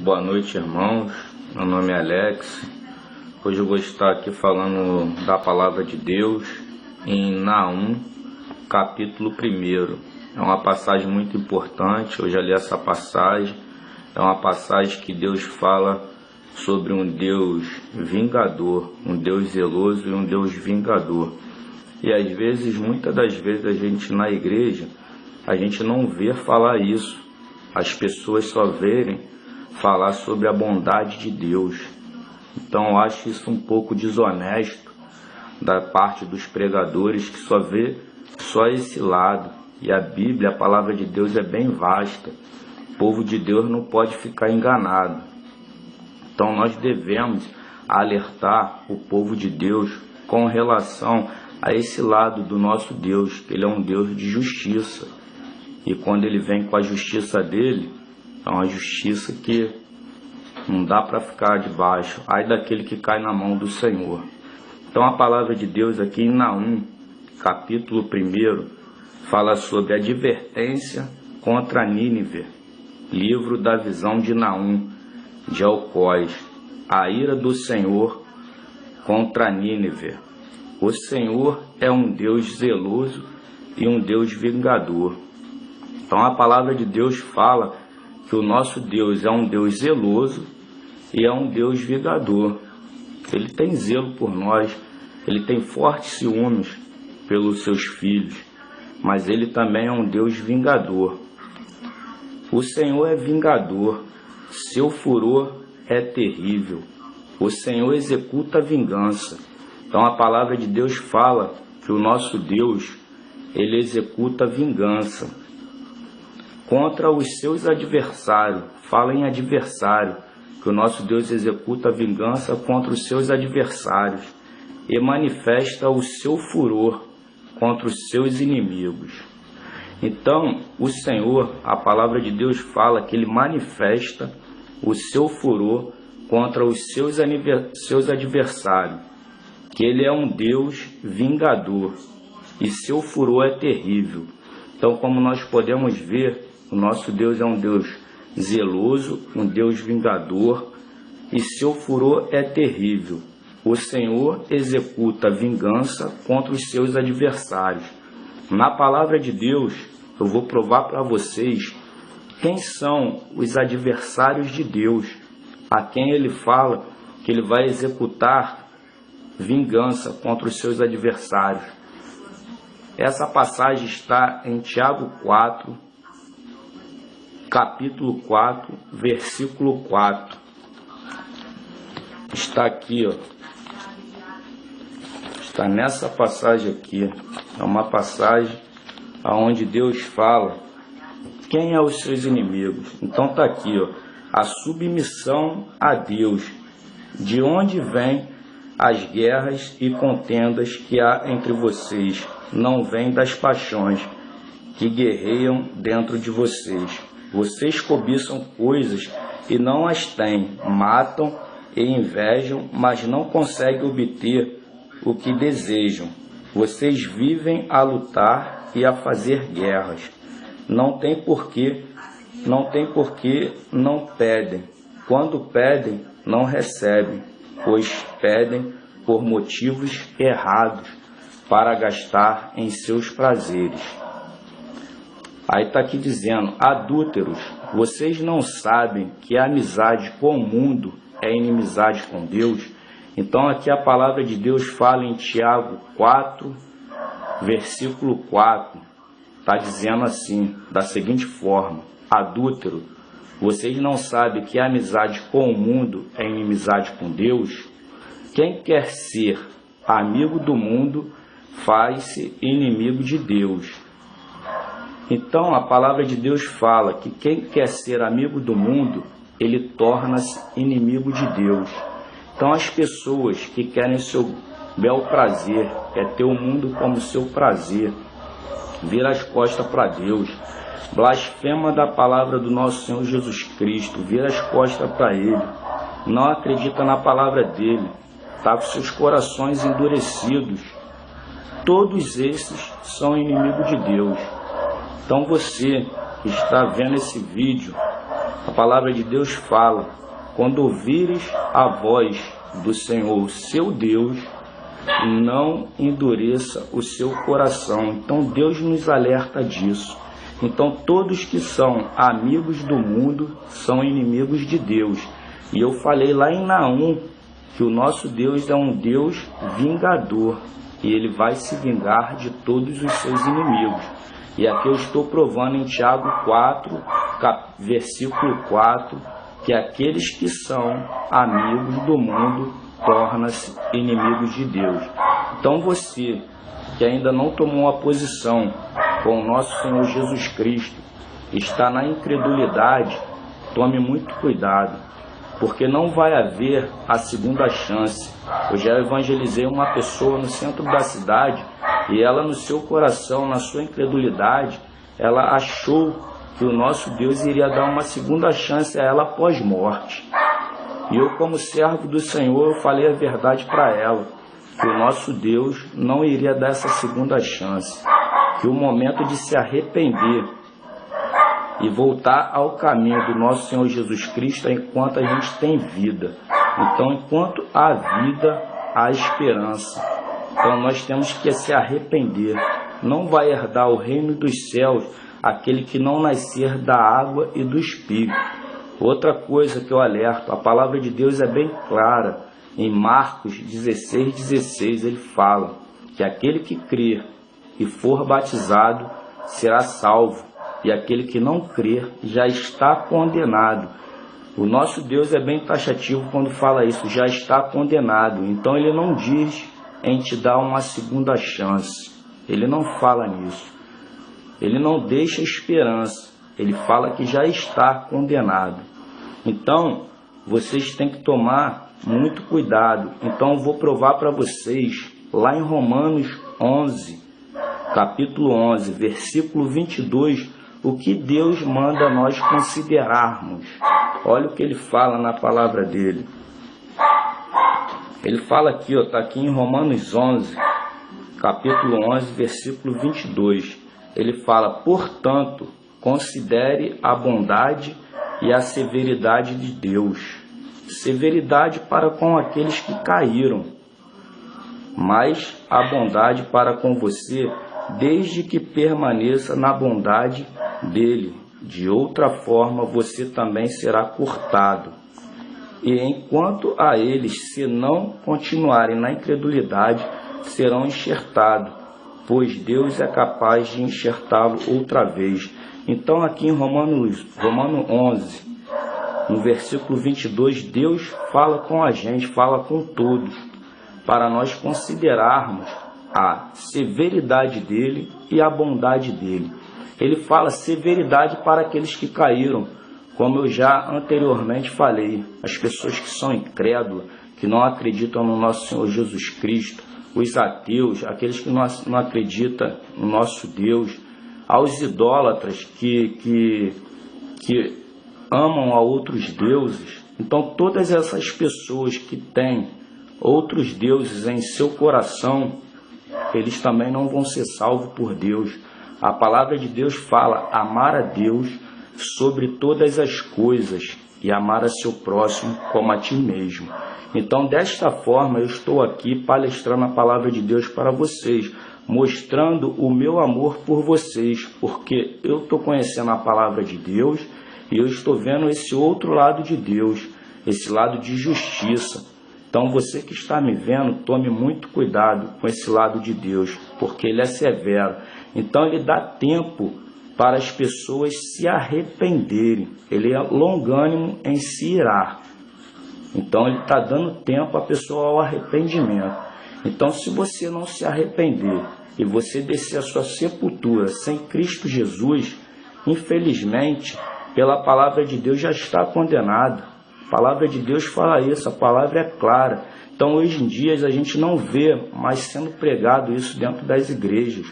Boa noite, irmãos. Meu nome é Alex. Hoje eu vou estar aqui falando da palavra de Deus em Naum, capítulo 1. É uma passagem muito importante. Eu já li essa passagem. É uma passagem que Deus fala sobre um Deus vingador, um Deus zeloso e um Deus vingador. E às vezes, muitas das vezes, a gente na igreja, a gente não vê falar isso. As pessoas só verem falar sobre a bondade de Deus. Então eu acho isso um pouco desonesto da parte dos pregadores, que só vê só esse lado. E a Bíblia, a palavra de Deus é bem vasta. O povo de Deus não pode ficar enganado. Então nós devemos alertar o povo de Deus com relação a esse lado do nosso Deus, que Ele é um Deus de justiça. E quando Ele vem com a justiça dEle, é uma justiça que não dá para ficar debaixo. Ai daquele que cai na mão do Senhor. Então a palavra de Deus aqui em Naum, capítulo 1, fala sobre a advertência contra Nínive. Livro da visão de Naum, de Alcoz. A ira do Senhor contra Nínive. O Senhor é um Deus zeloso e um Deus vingador. Então a palavra de Deus fala que o nosso Deus é um Deus zeloso e é um Deus vingador. Ele tem zelo por nós, Ele tem fortes ciúmes pelos seus filhos, mas Ele também é um Deus vingador. O Senhor é vingador, seu furor é terrível. O Senhor executa a vingança. Então a palavra de Deus fala que o nosso Deus, Ele executa a vingança contra os seus adversários. Fala em adversário, que o nosso Deus executa a vingança contra os seus adversários e manifesta o seu furor contra os seus inimigos. Então, o Senhor, a palavra de Deus fala que Ele manifesta o seu furor contra os seus adversários, que Ele é um Deus vingador e seu furor é terrível. Então, como nós podemos ver, o nosso Deus é um Deus zeloso, um Deus vingador, e seu furor é terrível. O Senhor executa vingança contra os seus adversários. Na palavra de Deus, eu vou provar para vocês quem são os adversários de Deus, a quem Ele fala que Ele vai executar vingança contra os seus adversários. Essa passagem está em Tiago 4, capítulo 4, versículo 4. Está aqui, ó. Está nessa passagem aqui. É uma passagem onde Deus fala quem é os seus inimigos. Então está aqui, ó. A submissão a Deus. De onde vêm as guerras e contendas que há entre vocês? Não vêm das paixões que guerreiam dentro de vocês. Vocês cobiçam coisas e não as têm, matam e invejam, mas não conseguem obter o que desejam. Vocês vivem a lutar e a fazer guerras. Não tem porquê não pedem. Quando pedem, não recebem, pois pedem por motivos errados para gastar em seus prazeres. Aí está aqui dizendo, adúlteros, vocês não sabem que a amizade com o mundo é inimizade com Deus? Então aqui a palavra de Deus fala em Tiago 4, versículo 4, está dizendo assim, da seguinte forma, adúltero, vocês não sabem que a amizade com o mundo é inimizade com Deus? Quem quer ser amigo do mundo faz-se inimigo de Deus. Então a palavra de Deus fala que quem quer ser amigo do mundo, ele torna-se inimigo de Deus. Então as pessoas que querem seu bel prazer, quer ter o mundo como seu prazer, vira as costas para Deus, blasfema da palavra do nosso Senhor Jesus Cristo, vira as costas para Ele, não acredita na palavra dEle, está com seus corações endurecidos. Todos esses são inimigos de Deus. Então você que está vendo esse vídeo, A palavra de Deus fala: quando ouvires a voz do Senhor, seu Deus, não endureça o seu coração. Então Deus nos alerta disso. Então todos que são amigos do mundo são inimigos de Deus. E eu falei lá em Naum que o nosso Deus é um Deus vingador e ele vai se vingar de todos os seus inimigos. E aqui eu estou provando em Tiago 4, versículo 4, que aqueles que são amigos do mundo tornam-se inimigos de Deus. Então você que ainda não tomou uma posição com o nosso Senhor Jesus Cristo, está na incredulidade, tome muito cuidado, porque não vai haver a segunda chance. Eu já evangelizei uma pessoa no centro da cidade e ela, no seu coração, na sua incredulidade, ela achou que o nosso Deus iria dar uma segunda chance a ela após morte. E eu, como servo do Senhor, eu falei a verdade para ela, que o nosso Deus não iria dar essa segunda chance, que o momento de se arrepender e voltar ao caminho do nosso Senhor Jesus Cristo é enquanto a gente tem vida. Então, enquanto há vida, há esperança. Então, nós temos que se arrepender. Não vai herdar o reino dos céus aquele que não nascer da água e do Espírito. Outra coisa que eu alerto, a palavra de Deus é bem clara. Em Marcos 16:16, ele fala que aquele que crer e for batizado será salvo, e aquele que não crer já está condenado. O nosso Deus é bem taxativo quando fala isso, já está condenado. Então ele não diz em te dar uma segunda chance, ele não fala nisso, ele não deixa esperança, ele fala que já está condenado. Então vocês têm que tomar muito cuidado. Então eu vou provar para vocês lá em Romanos 11, capítulo 11, versículo 22, o que Deus manda nós considerarmos. Olha o que ele fala na palavra dele. Ele fala aqui, está aqui em Romanos 11, capítulo 11, versículo 22. Ele fala: portanto, considere a bondade e a severidade de Deus. Severidade para com aqueles que caíram, mas a bondade para com você, desde que permaneça na bondade dele. De outra forma, você também será cortado. E enquanto a eles, se não continuarem na incredulidade, serão enxertados, pois Deus é capaz de enxertá-lo outra vez. Então aqui em Romanos 11, no versículo 22, Deus fala com a gente, fala com todos, para nós considerarmos a severidade dele e a bondade dele. Ele fala severidade para aqueles que caíram, como eu já anteriormente falei, as pessoas que são incrédulas, que não acreditam no nosso Senhor Jesus Cristo, os ateus, aqueles que não acreditam no nosso Deus, aos idólatras que amam a outros deuses. Então todas essas pessoas que têm outros deuses em seu coração, eles também não vão ser salvos por Deus. A palavra de Deus fala: amar a Deus sobre todas as coisas e amar a seu próximo como a ti mesmo. Então, desta forma, eu estou aqui palestrando a palavra de Deus para vocês, mostrando o meu amor por vocês, porque eu estou conhecendo a palavra de Deus e eu estou vendo esse outro lado de Deus, esse lado de justiça. Então você que está me vendo, tome muito cuidado com esse lado de Deus, porque ele é severo. Então ele dá tempo para as pessoas se arrependerem. Ele é longânimo em se irar. Então ele está dando tempo à pessoa ao arrependimento. Então se você não se arrepender e você descer a sua sepultura sem Cristo Jesus, infelizmente, pela palavra de Deus já está condenado. A palavra de Deus fala isso, a palavra é clara. Então hoje em dia a gente não vê mais sendo pregado isso dentro das igrejas.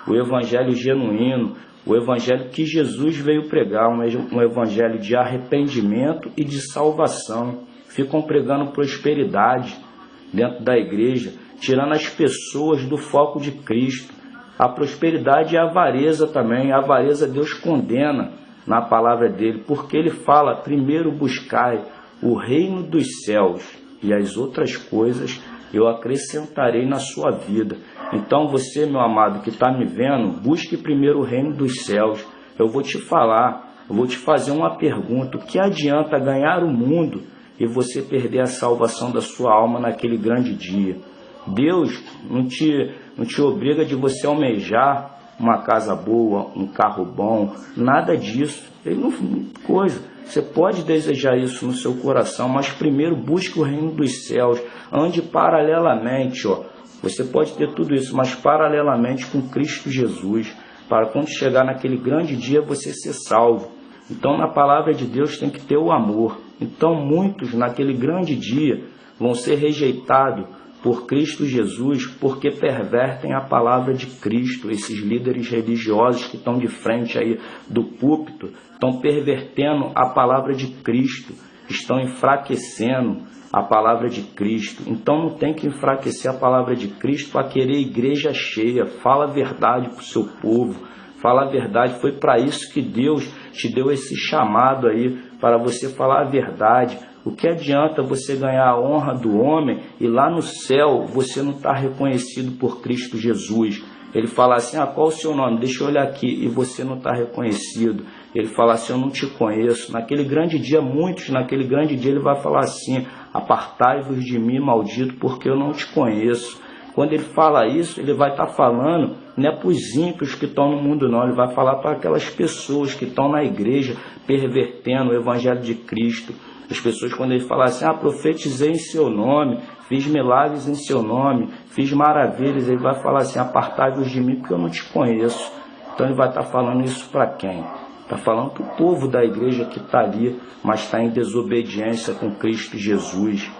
O evangelho genuíno, o evangelho que Jesus veio pregar, um evangelho de arrependimento e de salvação. Ficam pregando prosperidade dentro da igreja, tirando as pessoas do foco de Cristo. A prosperidade e a avareza também. A avareza Deus condena. na palavra dele, porque ele fala: primeiro buscai o reino dos céus e as outras coisas eu acrescentarei na sua vida. Então você, meu amado, que está me vendo, busque primeiro o reino dos céus. Eu vou te falar, eu vou te fazer uma pergunta: o que adianta ganhar o mundo e você perder a salvação da sua alma naquele grande dia? Deus não te obriga de você almejar uma casa boa, um carro bom, nada disso. Ele não coisa. Você pode desejar isso no seu coração, mas primeiro busque o reino dos céus. Ande paralelamente, Você pode ter tudo isso, mas paralelamente com Cristo Jesus, para quando chegar naquele grande dia você ser salvo. Então, na palavra de Deus tem que ter o amor. Então, muitos naquele grande dia vão ser rejeitados por Cristo Jesus, porque pervertem a palavra de Cristo. Esses líderes religiosos que estão de frente aí do púlpito estão pervertendo a palavra de Cristo, estão enfraquecendo a palavra de Cristo. Então não tem que enfraquecer a palavra de Cristo para querer igreja cheia. Fala a verdade para o seu povo, fala a verdade. Foi para isso que Deus te deu esse chamado aí, para você falar a verdade. O que adianta você ganhar a honra do homem e lá no céu você não está reconhecido por Cristo Jesus? Ele fala assim: qual o seu nome? Deixa eu olhar aqui. E você não está reconhecido. Ele fala assim: eu não te conheço. Naquele grande dia, naquele grande dia ele vai falar assim: apartai-vos de mim, maldito, porque eu não te conheço. Quando ele fala isso, ele vai estar falando não é para os ímpios que estão no mundo, não. Ele vai falar para aquelas pessoas que estão na igreja pervertendo o evangelho de Cristo. As pessoas, quando ele fala assim: profetizei em seu nome, fiz milagres em seu nome, fiz maravilhas, ele vai falar assim: apartai-vos de mim, porque eu não te conheço. Então ele vai estar falando isso para quem? Está falando para o povo da igreja que está ali, mas está em desobediência com Cristo Jesus.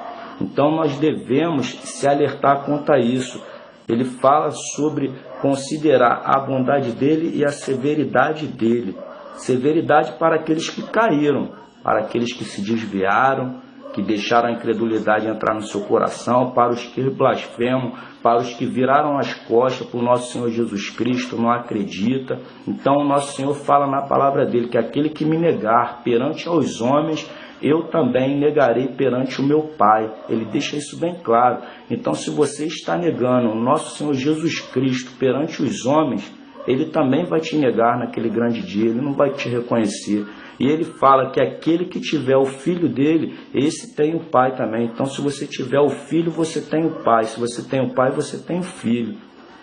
Então nós devemos se alertar contra isso. Ele fala sobre considerar a bondade dele e a severidade dele. Severidade para aqueles que caíram, para aqueles que se desviaram, que deixaram a incredulidade entrar no seu coração, para os que blasfemam, para os que viraram as costas para o nosso Senhor Jesus Cristo, não acredita. Então o nosso Senhor fala na palavra dele que aquele que me negar perante aos homens, eu também negarei perante o meu Pai. Ele deixa isso bem claro. Então, se você está negando o nosso Senhor Jesus Cristo perante os homens, ele também vai te negar naquele grande dia, ele não vai te reconhecer. E ele fala que aquele que tiver o filho dele, esse tem o pai também. Então, se você tiver o filho, você tem o pai. Se você tem o pai, você tem o filho.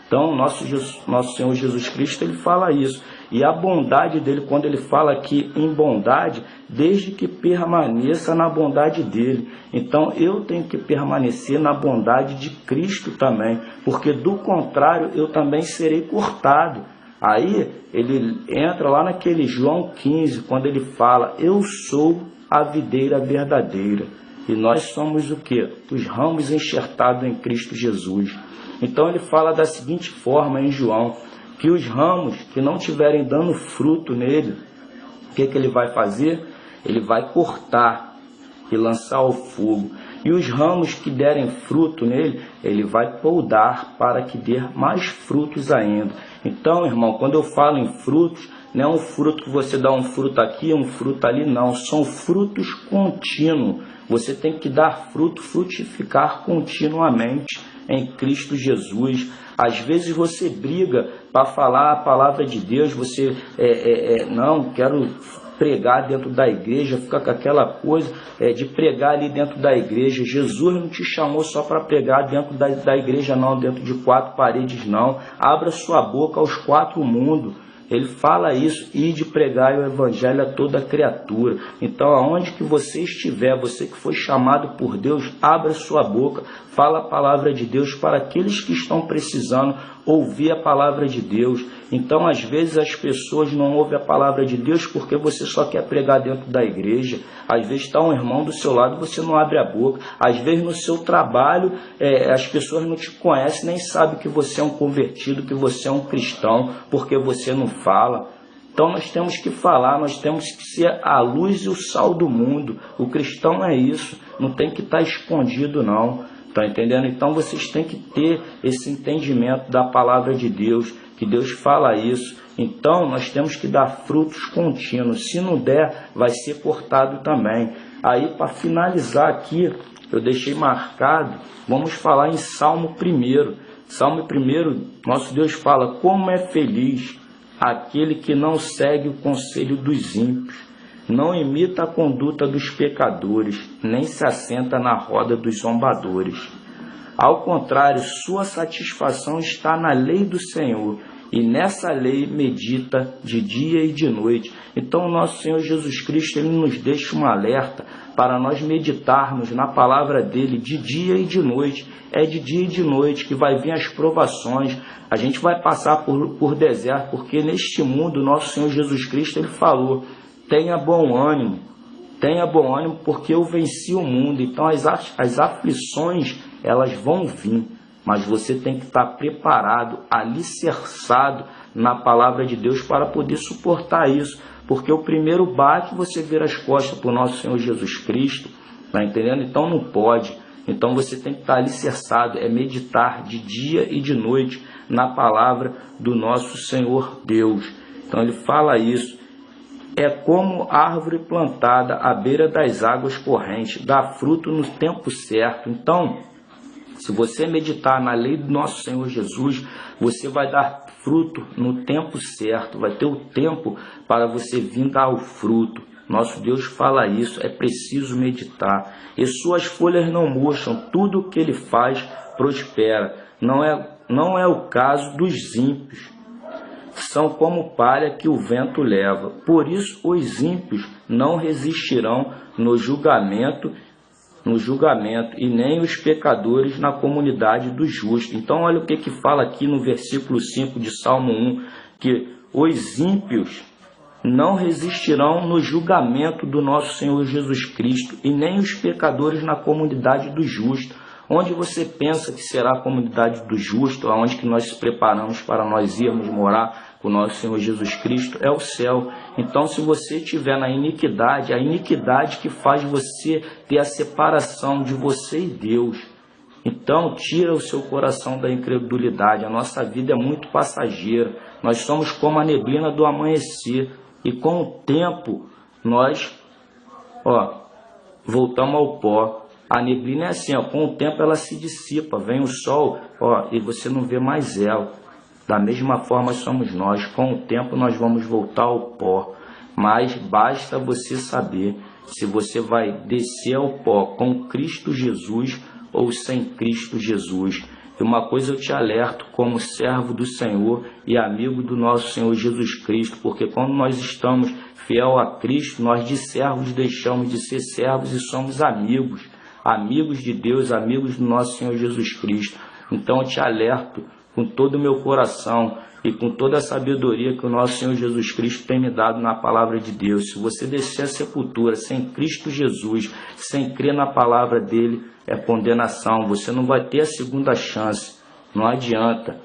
Então, nosso Senhor Jesus Cristo, ele fala isso. E a bondade dele, quando ele fala aqui em bondade, desde que permaneça na bondade dele. Então, eu tenho que permanecer na bondade de Cristo também, porque do contrário, eu também serei cortado. Aí, ele entra lá naquele João 15, quando ele fala: eu sou a videira verdadeira. E nós somos o quê? Os ramos enxertados em Cristo Jesus. Então, ele fala da seguinte forma em João: que os ramos que não estiverem dando fruto nele, o que ele vai fazer? Ele vai cortar e lançar ao fogo. E os ramos que derem fruto nele, ele vai podar para que dê mais frutos ainda. Então, irmão, quando eu falo em frutos, não é um fruto que você dá um fruto aqui, um fruto ali, não. São frutos contínuos. Você tem que dar fruto, frutificar continuamente em Cristo Jesus. Às vezes você briga para falar a palavra de Deus, você não, quero pregar dentro da igreja, fica com aquela coisa de pregar ali dentro da igreja. Jesus não te chamou só para pregar dentro da igreja, não, dentro de quatro paredes, não. Abra sua boca aos quatro mundos. Ele fala isso: e de pregar o evangelho a toda criatura. Então, aonde que você estiver, você que foi chamado por Deus, abra sua boca, fala a palavra de Deus para aqueles que estão precisando ouvir a palavra de Deus. Então, às vezes as pessoas não ouvem a palavra de Deus porque você só quer pregar dentro da igreja. Às vezes está um irmão do seu lado, você não abre a boca. Às vezes no seu trabalho as pessoas não te conhecem, nem sabem que você é um convertido, que você é um cristão, porque você não fala. Então nós temos que falar, nós temos que ser a luz e o sal do mundo. O cristão é isso, não tem que estar escondido, não. Está entendendo? Então vocês têm que ter esse entendimento da palavra de Deus, que Deus fala isso, Então, nós temos que dar frutos contínuos. Se não der, vai ser cortado também. Aí, para finalizar aqui, eu deixei marcado, vamos falar em Salmo 1. Salmo 1, nosso Deus fala: como é feliz aquele que não segue o conselho dos ímpios, não imita a conduta dos pecadores, nem se assenta na roda dos zombadores. Ao contrário, sua satisfação está na lei do Senhor, e nessa lei medita de dia e de noite. Então, o nosso Senhor Jesus Cristo, ele nos deixa um alerta para nós meditarmos na palavra dele de dia e de noite. É de dia e de noite que vai vir as provações. A gente vai passar por deserto, porque neste mundo, o nosso Senhor Jesus Cristo, ele falou: tenha bom ânimo, porque eu venci o mundo. Então, as aflições, elas vão vir. Mas você tem que estar preparado, alicerçado na palavra de Deus para poder suportar isso. Porque o primeiro baque, você vira as costas para o nosso Senhor Jesus Cristo. Está entendendo? Então não pode. Então você tem que estar alicerçado, é meditar de dia e de noite na palavra do nosso Senhor Deus. Então ele fala isso. É como árvore plantada à beira das águas correntes, dá fruto no tempo certo. Então, se você meditar na lei do nosso Senhor Jesus, você vai dar fruto no tempo certo, vai ter o tempo para você vir dar o fruto. Nosso Deus fala isso, é preciso meditar. E suas folhas não murcham, tudo o que ele faz prospera. Não é o caso dos ímpios. São como palha que o vento leva. Por isso os ímpios não resistirão no julgamento, e nem os pecadores na comunidade dos justos. Então olha o que fala aqui no versículo 5 de Salmo 1, que os ímpios não resistirão no julgamento do nosso Senhor Jesus Cristo, e nem os pecadores na comunidade dos justos. Onde você pensa que será a comunidade do justo, aonde que nós se preparamos para nós irmos morar com o nosso Senhor Jesus Cristo, é o céu. Então, se você estiver na iniquidade, a iniquidade que faz você ter a separação de você e Deus. Então, tira o seu coração da incredulidade. A nossa vida é muito passageira. Nós somos como a neblina do amanhecer. E com o tempo, nós voltamos ao pó. A neblina é assim, com o tempo ela se dissipa, vem o sol, e você não vê mais ela. Da mesma forma somos nós, com o tempo nós vamos voltar ao pó. Mas basta você saber se você vai descer ao pó com Cristo Jesus ou sem Cristo Jesus. E uma coisa eu te alerto como servo do Senhor e amigo do nosso Senhor Jesus Cristo, porque quando nós estamos fiel a Cristo, nós de servos deixamos de ser servos e somos amigos. Amigos de Deus, amigos do nosso Senhor Jesus Cristo. Então eu te alerto com todo o meu coração e com toda a sabedoria que o nosso Senhor Jesus Cristo tem me dado na palavra de Deus. Se você descer a sepultura sem Cristo Jesus, sem crer na palavra dele, é condenação. Você não vai ter a segunda chance. Não adianta,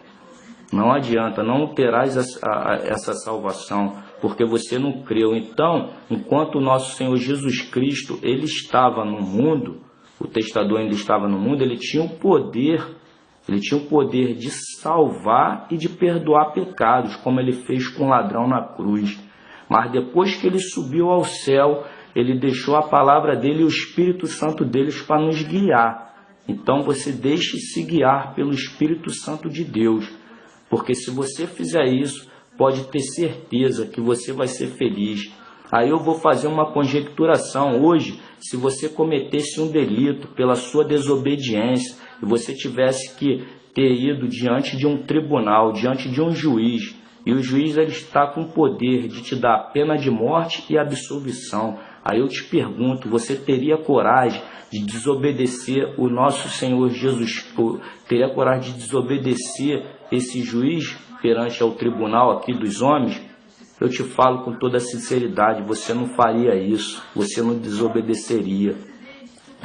não terás essa salvação, porque você não creu. Então, enquanto o nosso Senhor Jesus Cristo, ele estava no mundo, o testador ainda estava no mundo, ele tinha o poder de salvar e de perdoar pecados, como ele fez com o ladrão na cruz. Mas depois que ele subiu ao céu, ele deixou a palavra dele e o Espírito Santo deles para nos guiar. Então você deixe-se guiar pelo Espírito Santo de Deus, porque se você fizer isso, pode ter certeza que você vai ser feliz. Aí eu vou fazer uma conjecturação hoje. Se você cometesse um delito pela sua desobediência e você tivesse que ter ido diante de um tribunal, diante de um juiz, e o juiz ele está com o poder de te dar pena de morte e absolvição, aí eu te pergunto, você teria coragem de desobedecer o nosso Senhor Jesus? Teria coragem de desobedecer esse juiz perante ao tribunal aqui dos homens? Eu te falo com toda a sinceridade, você não faria isso, você não desobedeceria.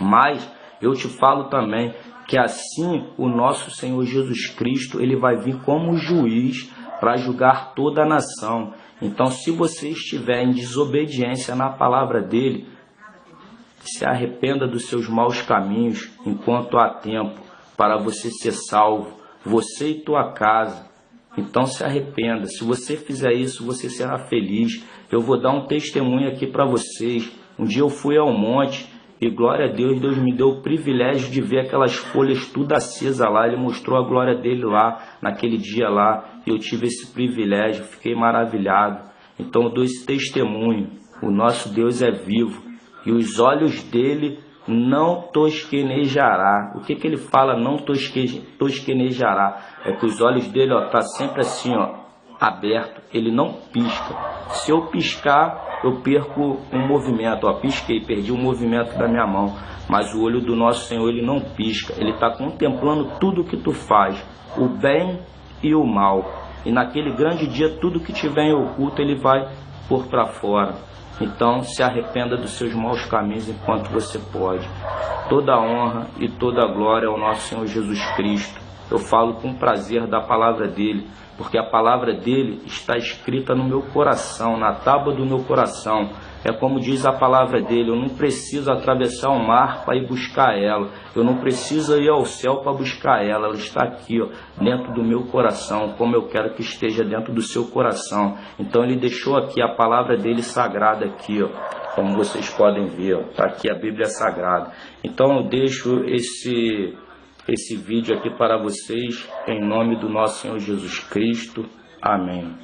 Mas eu te falo também que assim o nosso Senhor Jesus Cristo, ele vai vir como juiz para julgar toda a nação. Então, se você estiver em desobediência na palavra dele, se arrependa dos seus maus caminhos enquanto há tempo para você ser salvo, você e tua casa. Então se arrependa. Se você fizer isso, você será feliz. Eu vou dar um testemunho aqui para vocês. Um dia eu fui ao monte e, glória a Deus, Deus me deu o privilégio de ver aquelas folhas tudo acesa lá. Ele mostrou a glória dele lá, naquele dia lá. E eu tive esse privilégio, fiquei maravilhado. Então eu dou esse testemunho. O nosso Deus é vivo e os olhos dele não tosquenejará. O que ele fala não tosquenejará? É que os olhos dele tá sempre assim, aberto. Ele não pisca. Se eu piscar, eu perco um movimento. Pisquei, perdi o movimento da minha mão. Mas o olho do nosso Senhor, ele não pisca. Ele está contemplando tudo que tu faz, o bem e o mal. E naquele grande dia, tudo que tiver em oculto, ele vai pôr para fora. Então, se arrependa dos seus maus caminhos enquanto você pode. Toda a honra e toda a glória ao nosso Senhor Jesus Cristo. Eu falo com prazer da palavra dele, porque a palavra dele está escrita no meu coração, na tábua do meu coração. É como diz a palavra dele, eu não preciso atravessar o mar para ir buscar ela. Eu não preciso ir ao céu para buscar ela. Ela está aqui, dentro do meu coração, como eu quero que esteja dentro do seu coração. Então ele deixou aqui a palavra dele sagrada aqui, como vocês podem ver, está aqui a Bíblia Sagrada. Então eu deixo esse vídeo aqui para vocês, em nome do nosso Senhor Jesus Cristo. Amém.